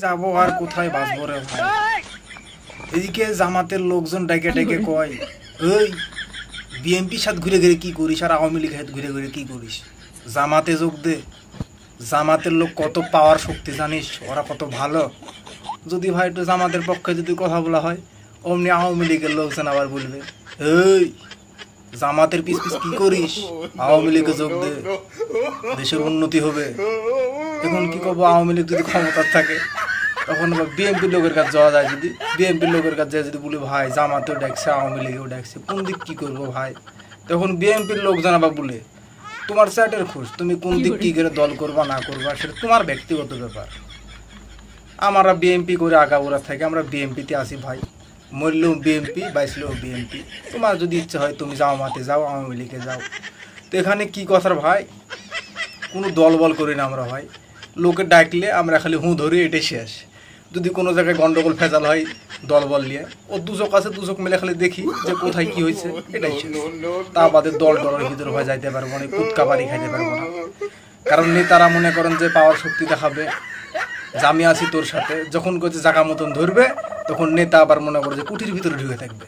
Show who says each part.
Speaker 1: যাবো আর কোথায় বাঁচবো রে ভাই। এদিকে জামাতের লোকজন ডেকে ডেকে কয়, ওই বিএনপির সাথে ঘুরে ঘুরে কি করিস আর আওয়ামী লীগের সাথে ঘুরে ঘুরে কি করিস, জামাতে যোগ দে। জামাতের লোক কত পাওয়ার শক্তি জানিস, ওরা কত ভালো। যদি ভাই একটু জামাতের পক্ষে যদি কথা বলা হয়, অমনি আওয়ামী লীগের লোকজন আবার বলবে, এই জামাতের পিছ পিছ কি করিস, আওয়ামী লীগে যোগ দে, দেশের উন্নতি হবে। এখন কি করবো, আওয়ামী লীগ যদি ক্ষমতার থাকে তখন আবার বিএনপির লোকের কাছে যাওয়া যায়। যদি বিএনপির লোকের কাছে যায়, যদি বলি ভাই জামাতেও ডাকছে আওয়ামী লীগেও ডাকছে, কোন দিক কী করবো ভাই, তখন বিএনপির লোকজন আবার বলে তোমার চ্যাটের খুশ, তুমি কোন দিক কী করে দল করবা না করবা সেটা তোমার ব্যক্তিগত ব্যাপার। আমরা বিএনপি করে আগাগোড়া থেকে আমরা বিএনপিতে আসি ভাই, মরলেও বিএনপি বাঁচলেও বিএনপি। তোমার যদি ইচ্ছা হয় তুমি জামাতে যাও, আওয়ামী লীগে যাও। তো এখানে কী কথার ভাই, কোনো দল বল করি না আমরা ভাই, লোকে ডাকলে আমরা খালি হুঁ ধরি, এটাই শেষ। যদি কোনো জায়গায় গন্ডগোল ফেজাল হয় দল বল নিয়ে, ও দুচোখ আছে, দুচোখ মিলে খালি দেখি যে কোথায় কি হয়েছে, এটাই শেষ। তা বাদে দল টলের ভিতরে ভাই যাইতে পারবো না, কুৎকা বাড়ি খাইতে পারবো না। কারণ নেতারা মনে করেন যে পাওয়ার শক্তি দেখাবে, যে আমি আছি তোর সাথে, যখন করছে জায়গা মতন ধরবে তখন নেতা আবার মনে করে যে কুটির ভিতরে ঢুকে থাকবে।